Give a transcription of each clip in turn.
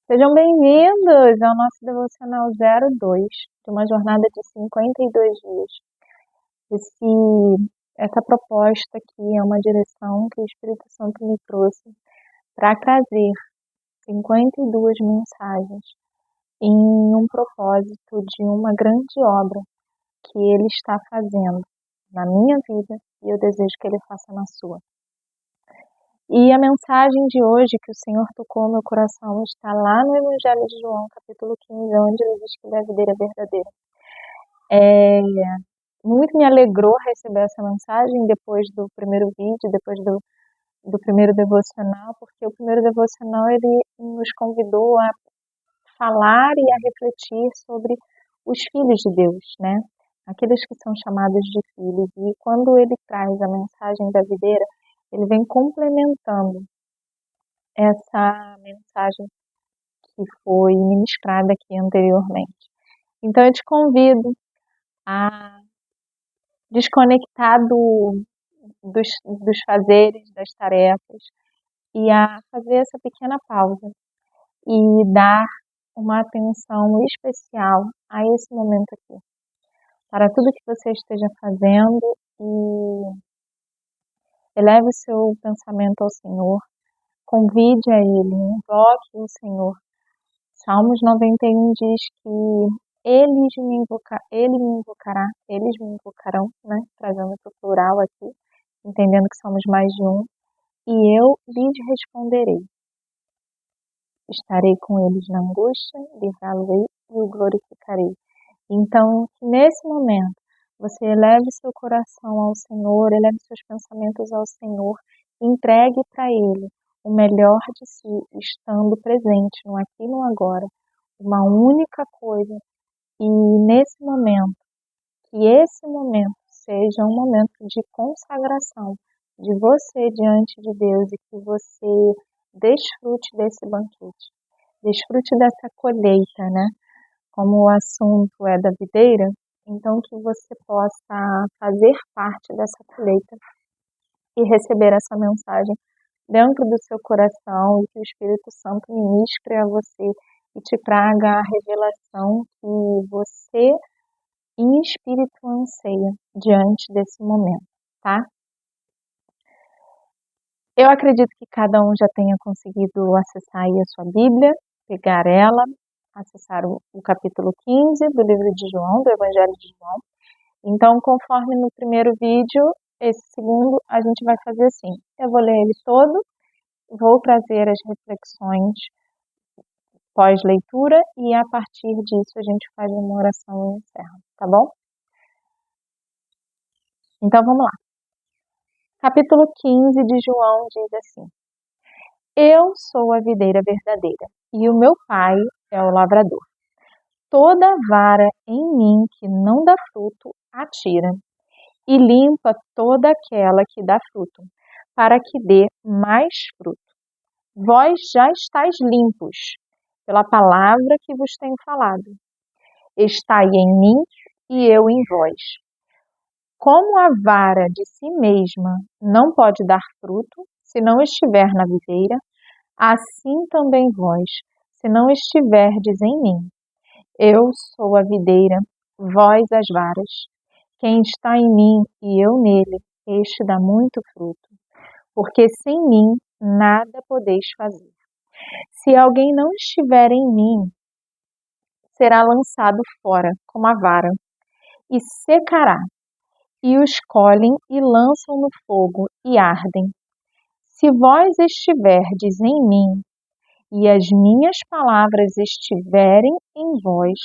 Sejam bem-vindos ao nosso Devocional 02, de uma jornada de 52 dias. Essa proposta aqui é uma direção que o Espírito Santo me trouxe para trazer 52 mensagens em um propósito de uma grande obra que Ele está fazendo na minha vida e eu desejo que Ele faça na sua. E a mensagem de hoje que o Senhor tocou no meu coração está lá no Evangelho de João, capítulo 15, onde ele diz que ele é a videira verdadeira. Muito me alegrou receber essa mensagem depois do primeiro vídeo, depois do primeiro devocional, porque o primeiro devocional ele nos convidou a falar e a refletir sobre os filhos de Deus, né? Aqueles que são chamados de filhos. E quando ele traz a mensagem da videira, ele vem complementando essa mensagem que foi ministrada aqui anteriormente. Então eu te convido a desconectar dos fazeres, das tarefas e a fazer essa pequena pausa e dar uma atenção especial a esse momento aqui, para tudo que você esteja fazendo e eleve o seu pensamento ao Senhor, convide a Ele, invoque o Senhor. Salmos 91 diz que Ele me invocará, eles me invocarão, né? Trazendo para o plural aqui, entendendo que somos mais de um, e eu lhes responderei. Estarei com eles na angústia, livrá-lo-ei e o glorificarei. Então, nesse momento, você eleve seu coração ao Senhor, eleve seus pensamentos ao Senhor, entregue para Ele o melhor de si, estando presente no aqui e no agora, uma única coisa. E nesse momento, que esse momento seja um momento de consagração de você diante de Deus e que você desfrute desse banquete, desfrute dessa colheita, né? Como o assunto é da videira, então que você possa fazer parte dessa colheita e receber essa mensagem dentro do seu coração e que o Espírito Santo ministre a você e te traga a revelação que você em espírito anseia diante desse momento, tá? Eu acredito que cada um já tenha conseguido acessar aí a sua Bíblia, pegar ela, acessar o capítulo 15 do livro de João, do Evangelho de João. Então, conforme no primeiro vídeo, esse segundo a gente vai fazer assim. Eu vou ler ele todo, vou trazer as reflexões pós-leitura e a partir disso a gente faz uma oração e encerra, tá bom? Então vamos lá. Capítulo 15 de João diz assim: Eu sou a videira verdadeira e o meu pai é o lavrador. Toda vara em mim que não dá fruto, atira, e limpa toda aquela que dá fruto, para que dê mais fruto. Vós já estáis limpos pela palavra que vos tenho falado. Estai em mim e eu em vós. Como a vara de si mesma não pode dar fruto se não estiver na videira, assim também vós, se não estiverdes em mim. Eu sou a videira, vós as varas. Quem está em mim e eu nele, este dá muito fruto, porque sem mim nada podeis fazer. Se alguém não estiver em mim, será lançado fora como a vara, e secará, e os colhem e lançam no fogo e ardem. Se vós estiverdes em mim, e as minhas palavras estiverem em vós,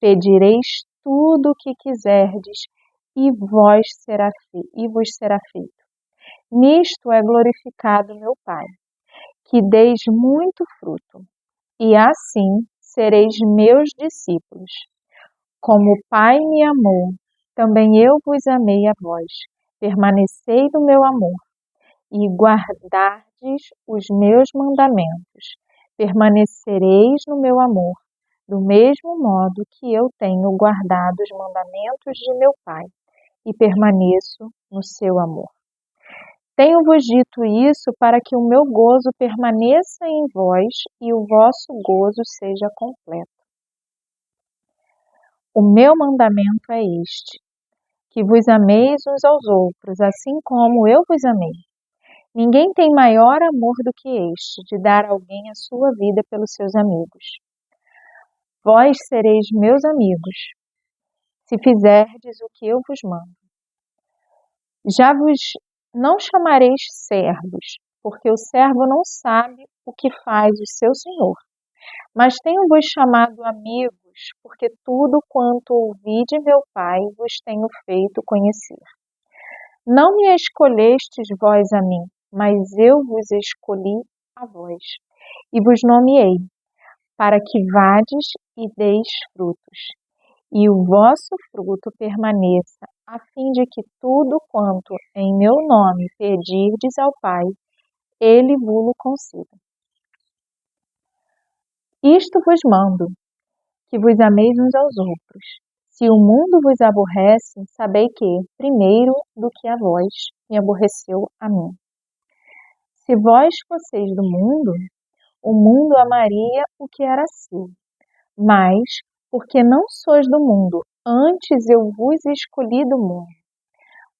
pedireis tudo o que quiserdes, e vos será feito. Nisto é glorificado meu Pai, que deis muito fruto, e assim sereis meus discípulos. Como o Pai me amou, também eu vos amei a vós. Permanecei no meu amor, e guardardes os meus mandamentos. Permanecereis no meu amor, do mesmo modo que eu tenho guardado os mandamentos de meu Pai, e permaneço no seu amor. Tenho-vos dito isso para que o meu gozo permaneça em vós e o vosso gozo seja completo. O meu mandamento é este, que vos ameis uns aos outros, assim como eu vos amei. Ninguém tem maior amor do que este, de dar a alguém a sua vida pelos seus amigos. Vós sereis meus amigos, se fizerdes o que eu vos mando. Já vos não chamareis servos, porque o servo não sabe o que faz o seu senhor. Mas tenho-vos chamado amigos, porque tudo quanto ouvi de meu Pai vos tenho feito conhecer. Não me escolhestes vós a mim, mas eu vos escolhi a vós, e vos nomeei, para que vades e deis frutos, e o vosso fruto permaneça, a fim de que tudo quanto em meu nome pedirdes ao Pai, Ele vo-lo conceda. Isto vos mando, que vos ameis uns aos outros. Se o mundo vos aborrece, sabei que, primeiro do que a vós, me aborreceu a mim. Se vós fosseis do mundo, o mundo amaria o que era seu. Mas, porque não sois do mundo, antes eu vos escolhi do mundo.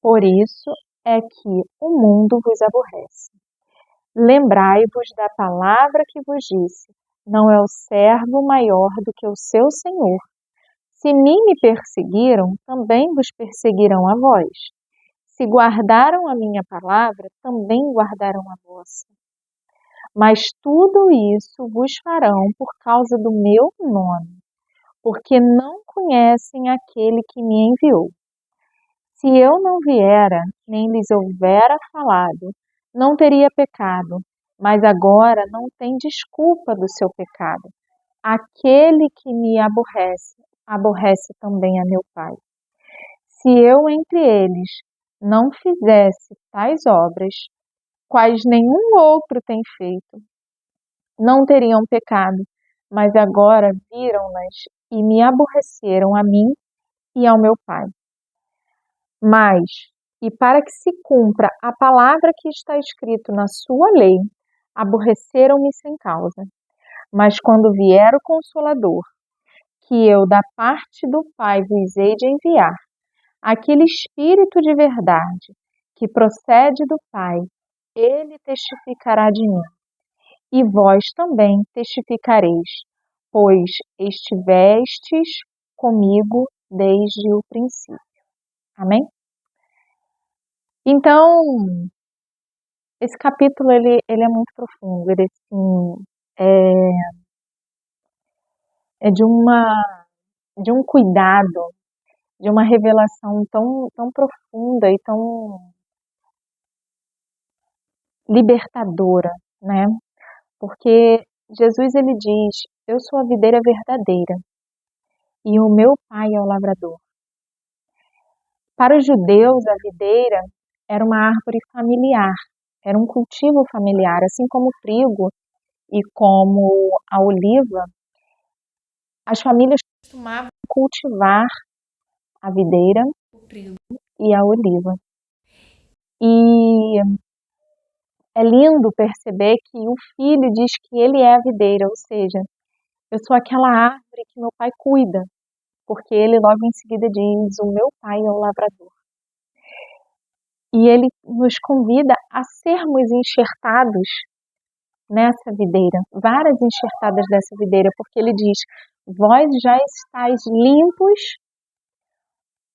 Por isso é que o mundo vos aborrece. Lembrai-vos da palavra que vos disse: não é o servo maior do que o seu senhor. Se me perseguiram, também vos perseguirão a vós. Se guardaram a minha palavra, também guardarão a vossa. Mas tudo isso vos farão por causa do meu nome, porque não conhecem aquele que me enviou. Se eu não viera, nem lhes houvera falado, não teria pecado, mas agora não tem desculpa do seu pecado. Aquele que me aborrece, aborrece também a meu Pai. Se eu entre eles não fizesse tais obras, quais nenhum outro tem feito, não teriam pecado, mas agora viram-nas e me aborreceram a mim e ao meu Pai. Mas, e para que se cumpra a palavra que está escrito na sua lei, aborreceram-me sem causa. Mas quando vier o Consolador, que eu da parte do Pai vos hei de enviar, aquele Espírito de verdade, que procede do Pai, ele testificará de mim. E vós também testificareis, pois estivestes comigo desde o princípio. Amém? Então, esse capítulo ele é muito profundo, ele assim, é de um cuidado, de uma revelação tão profunda e tão libertadora, né? Porque Jesus ele diz: eu sou a videira verdadeira e o meu Pai é o lavrador. Para os judeus, a videira era uma árvore familiar, era um cultivo familiar, assim como o trigo e como a oliva. As famílias costumavam cultivar a videira, o trigo e a oliva. E é lindo perceber que o filho diz que ele é a videira, ou seja, eu sou aquela árvore que meu pai cuida, porque ele logo em seguida diz: o meu pai é o lavrador. E ele nos convida a sermos enxertados nessa videira, várias enxertadas dessa videira, porque ele diz: vós já estáis limpos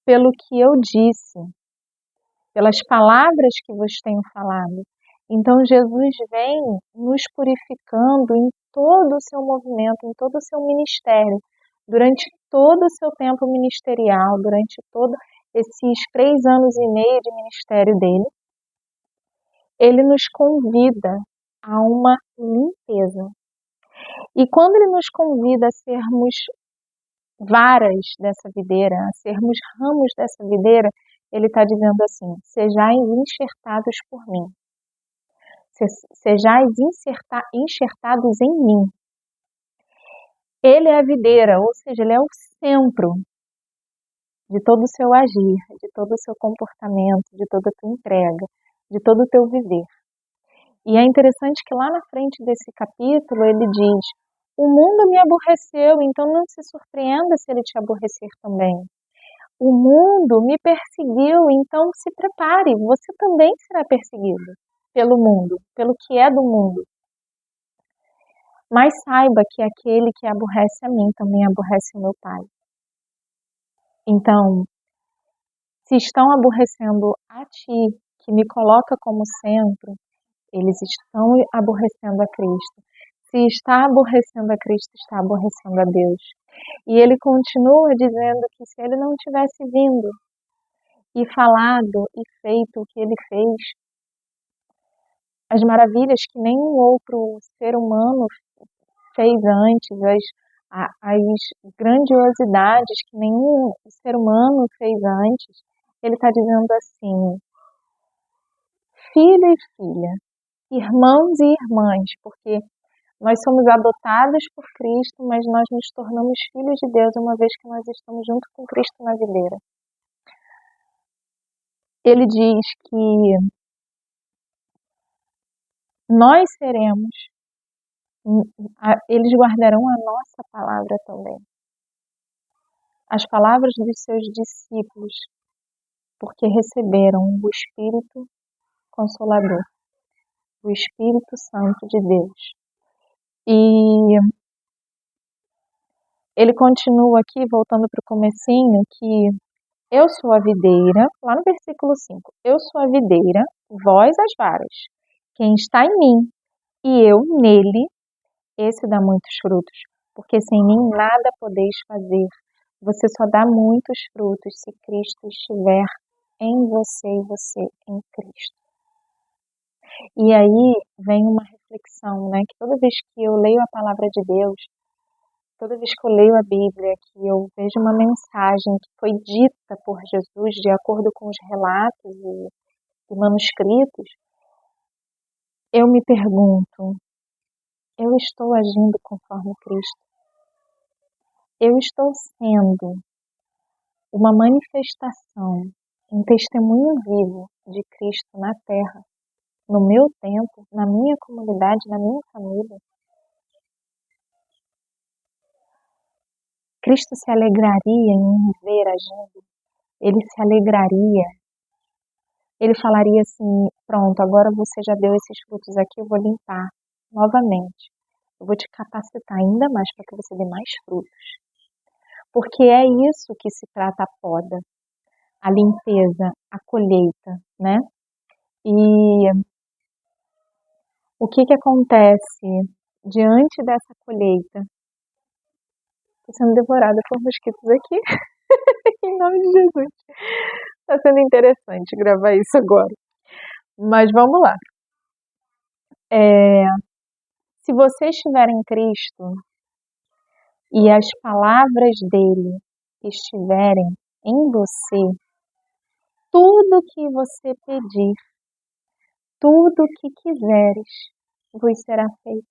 pelo que eu disse, pelas palavras que vos tenho falado. Então Jesus vem nos purificando em todo o seu movimento, em todo o seu ministério, durante todo o seu tempo ministerial, durante todos esses 3 anos e meio de ministério dele, ele nos convida a uma limpeza. E quando ele nos convida a sermos varas dessa videira, a sermos ramos dessa videira, ele está dizendo assim: sejais enxertados por mim. Sejais enxertados em mim. Ele é a videira, ou seja, ele é o centro de todo o seu agir, de todo o seu comportamento, de toda a tua entrega. de todo o teu viver. E é interessante que lá na frente desse capítulo ele diz: o mundo me aborreceu, então não se surpreenda se ele te aborrecer também. O mundo me perseguiu, então se prepare, você também será perseguido pelo mundo, pelo que é do mundo. Mas saiba que aquele que aborrece a mim também aborrece o meu Pai. Então, se estão aborrecendo a ti, que me coloca como centro, eles estão aborrecendo a Cristo. Se está aborrecendo a Cristo, está aborrecendo a Deus. E ele continua dizendo que se ele não tivesse vindo e falado e feito o que ele fez, as maravilhas que nenhum outro ser humano fez antes, as grandiosidades que nenhum ser humano fez antes, ele está dizendo assim: filho e filha, irmãos e irmãs, porque nós somos adotados por Cristo, mas nós nos tornamos filhos de Deus uma vez que nós estamos junto com Cristo na videira. Ele diz que nós seremos, eles guardarão a nossa palavra também. As palavras dos seus discípulos, porque receberam o Espírito Consolador, o Espírito Santo de Deus. E ele continua aqui, voltando para o comecinho, que eu sou a videira, lá no versículo 5, eu sou a videira, vós as varas. Quem está em mim e eu nele, esse dá muitos frutos, porque sem mim nada podeis fazer. Você só dá muitos frutos se Cristo estiver em você e você em Cristo. E aí vem uma reflexão, né? Que toda vez que eu leio a palavra de Deus, toda vez que eu leio a Bíblia, que eu vejo uma mensagem que foi dita por Jesus de acordo com os relatos e manuscritos, eu me pergunto: eu estou agindo conforme Cristo? Eu estou sendo uma manifestação, um testemunho vivo de Cristo na Terra, no meu tempo, na minha comunidade, na minha família? Cristo se alegraria em me ver agindo? Ele se alegraria? Ele falaria assim: pronto, agora você já deu esses frutos aqui, eu vou limpar novamente. Eu vou te capacitar ainda mais para que você dê mais frutos. Porque é isso que se trata a poda, a limpeza, a colheita, né? E o que acontece diante dessa colheita? Estou sendo devorada por mosquitos aqui, em nome de Jesus. Está sendo interessante gravar isso agora. Mas vamos lá. Se você estiver em Cristo e as palavras dele estiverem em você, tudo que você pedir, tudo que quiseres, vos será feito.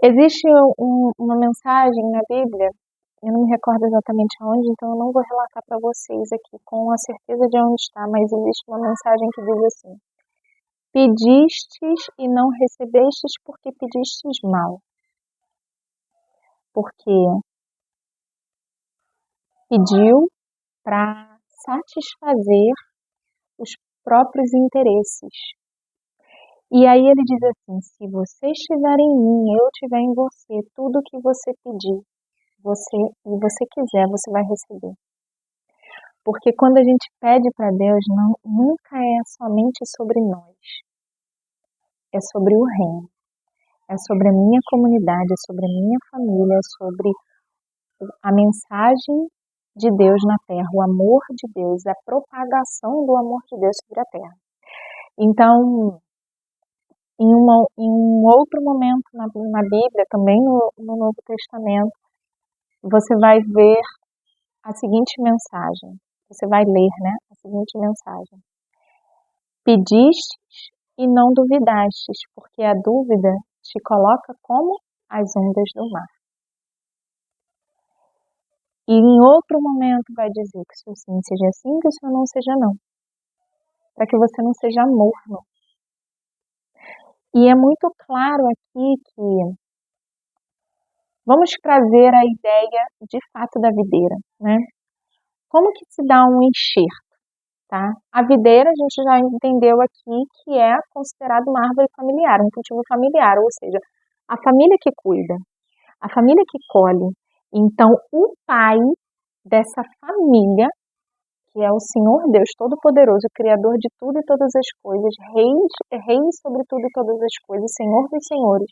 Existe uma mensagem na Bíblia, eu não me recordo exatamente aonde, então eu não vou relatar para vocês aqui com a certeza de onde está, mas existe uma mensagem que diz assim: pedistes e não recebestes porque pedistes mal. Porque pediu para satisfazer os próprios interesses. E aí ele diz assim: se você estiver em mim, eu estiver em você, tudo que você pedir, você quiser, você vai receber. Porque quando a gente pede para Deus, nunca é somente sobre nós. É sobre o reino. É sobre a minha comunidade, é sobre a minha família, é sobre a mensagem de Deus na terra, o amor de Deus, a propagação do amor de Deus sobre a terra. Então, em um outro momento na Bíblia, também no Novo Testamento, você vai ver a seguinte mensagem. Você vai ler, né? A seguinte mensagem: pedistes e não duvidastes, porque a dúvida te coloca como as ondas do mar. E em outro momento vai dizer que se o sim seja sim, que o seu não seja não. para que você não seja morno. E é muito claro aqui que vamos trazer a ideia de fato da videira, né? Como que se dá um enxerto, tá? A videira a gente já entendeu aqui que é considerada uma árvore familiar, um cultivo familiar, ou seja, a família que cuida, a família que colhe. Então, o pai dessa família, que é o Senhor Deus Todo-Poderoso, Criador de tudo e todas as coisas, rei sobre tudo e todas as coisas, Senhor dos senhores,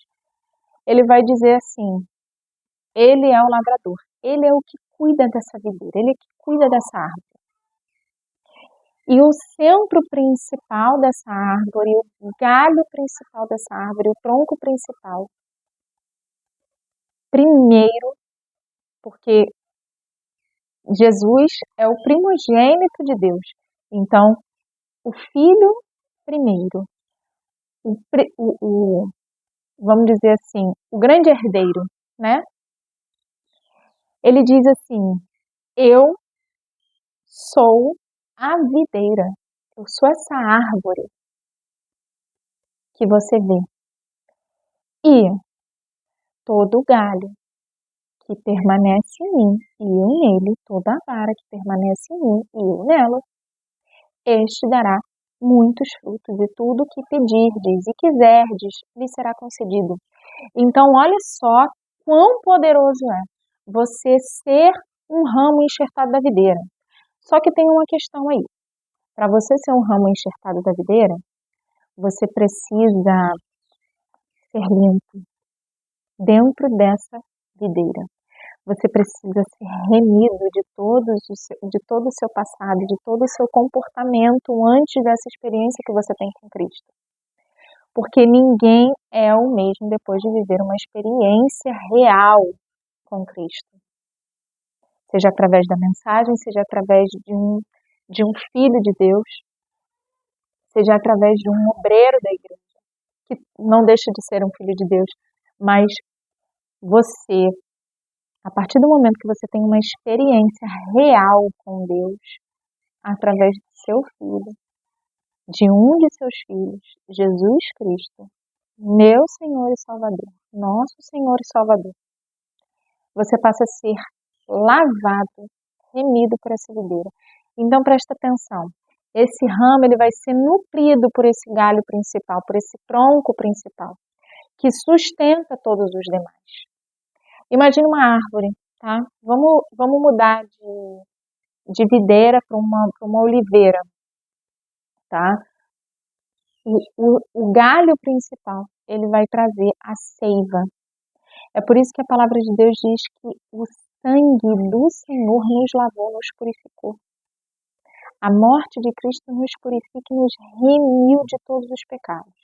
ele vai dizer assim, ele é o lavrador, ele é o que cuida dessa videira, ele é o que cuida dessa árvore. E o centro principal dessa árvore, o galho principal dessa árvore, o tronco principal, primeiro, porque Jesus é o primogênito de Deus. Então, o filho primeiro, vamos dizer assim, o grande herdeiro, né? Ele diz assim, eu sou a videira, eu sou essa árvore que você vê. E todo galho que permanece em mim e eu nele, toda a vara que permanece em mim e eu nela, este dará muitos frutos, e tudo que pedirdes e quiserdes lhe será concedido. Então, olha só quão poderoso é você ser um ramo enxertado da videira. Só que tem uma questão aí. Para você ser um ramo enxertado da videira, você precisa ser limpo dentro dessa videira. Você precisa ser remido de todo o seu passado, de todo o seu comportamento antes dessa experiência que você tem com Cristo. Porque ninguém é o mesmo depois de viver uma experiência real com Cristo. Seja através da mensagem, seja através de um filho de Deus, seja através de um obreiro da igreja, que não deixa de ser um filho de Deus, mas você, a partir do momento que você tem uma experiência real com Deus, através do seu filho, de um de seus filhos, Jesus Cristo, meu Senhor e Salvador, nosso Senhor e Salvador, você passa a ser lavado, remido por essa videira. Então presta atenção, esse ramo ele vai ser nutrido por esse galho principal, por esse tronco principal, que sustenta todos os demais. Imagina uma árvore, tá? Vamos mudar de videira para uma oliveira, tá? O galho principal, ele vai trazer a seiva. É por isso que a palavra de Deus diz que o sangue do Senhor nos lavou, nos purificou. A morte de Cristo nos purifica e nos remiu de todos os pecados.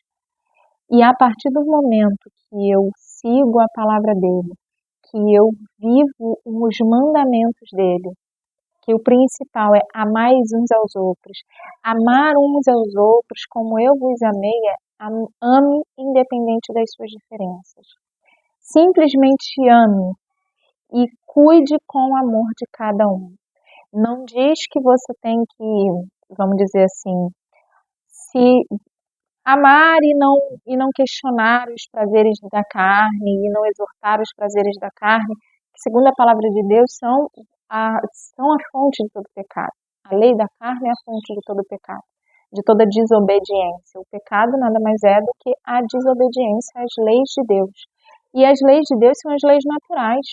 E a partir do momento que eu sigo a palavra dele, que eu vivo os mandamentos dele, que o principal é amar uns aos outros, amar uns aos outros como eu vos amei, ame independente das suas diferenças. Simplesmente ame e cuide com o amor de cada um. Não diz que você tem que, vamos dizer assim, se amar e não questionar os prazeres da carne e não exortar os prazeres da carne, que segundo a palavra de Deus são a fonte de todo pecado. A lei da carne é a fonte de todo pecado, de toda desobediência. O pecado nada mais é do que a desobediência às leis de Deus. E as leis de Deus são as leis naturais.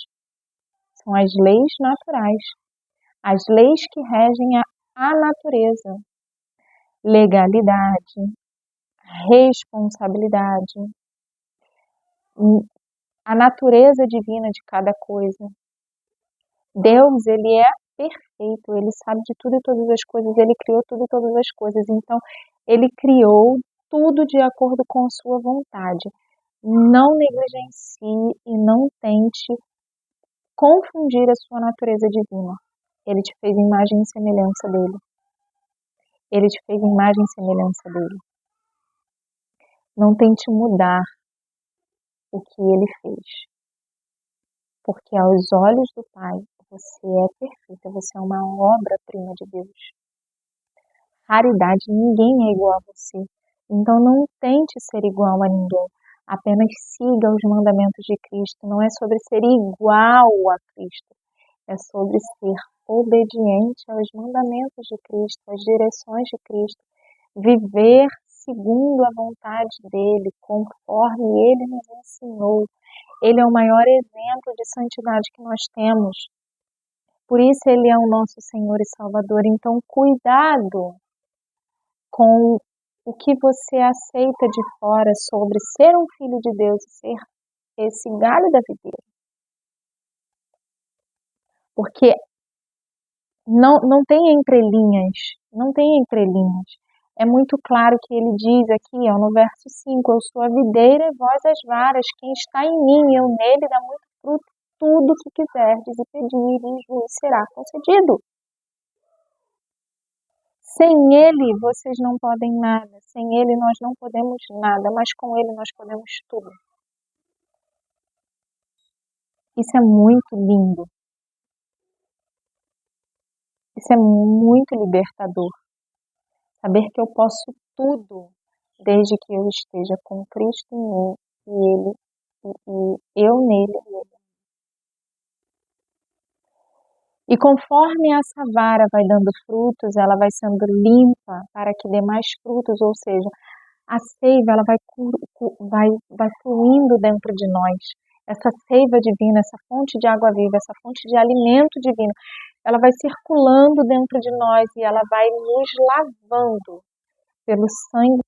São as leis naturais. As leis que regem a natureza. Legalidade, responsabilidade, a natureza divina de cada coisa. Deus, ele é perfeito, ele sabe de tudo e todas as coisas, ele criou tudo e todas as coisas, então ele criou tudo de acordo com a sua vontade. Não negligencie e não tente confundir a sua natureza divina. Ele te fez imagem e semelhança dele. Ele te fez imagem e semelhança dele. Não tente mudar o que ele fez. Porque aos olhos do Pai, você é perfeita, você é uma obra-prima de Deus. raridade, ninguém é igual a você. Então não tente ser igual a ninguém, apenas siga os mandamentos de Cristo. Não é sobre ser igual a Cristo, é sobre ser obediente aos mandamentos de Cristo, às direções de Cristo, viver segundo a vontade dele, conforme ele nos ensinou. Ele é o maior exemplo de santidade que nós temos. Por isso ele é o nosso Senhor e Salvador. Então, cuidado com o que você aceita de fora sobre ser um filho de Deus e ser esse galho da videira. Porque não tem entrelinhas, não tem entrelinhas. É muito claro que ele diz aqui, ó, no verso 5, eu sou a videira e vós as varas, quem está em mim, eu nele, dá muito fruto, tudo que quiserdes e pedirdes vos será concedido. Sem ele vocês não podem nada, sem ele nós não podemos nada, mas com ele nós podemos tudo. Isso é muito lindo. Isso é muito libertador. Saber que eu posso tudo desde que eu esteja com Cristo em mim e eu nele. E conforme essa vara vai dando frutos, ela vai sendo limpa para que dê mais frutos, ou seja, a seiva ela vai fluindo dentro de nós. Essa seiva divina, essa fonte de água viva, essa fonte de alimento divino, ela vai circulando dentro de nós e ela vai nos lavando pelo sangue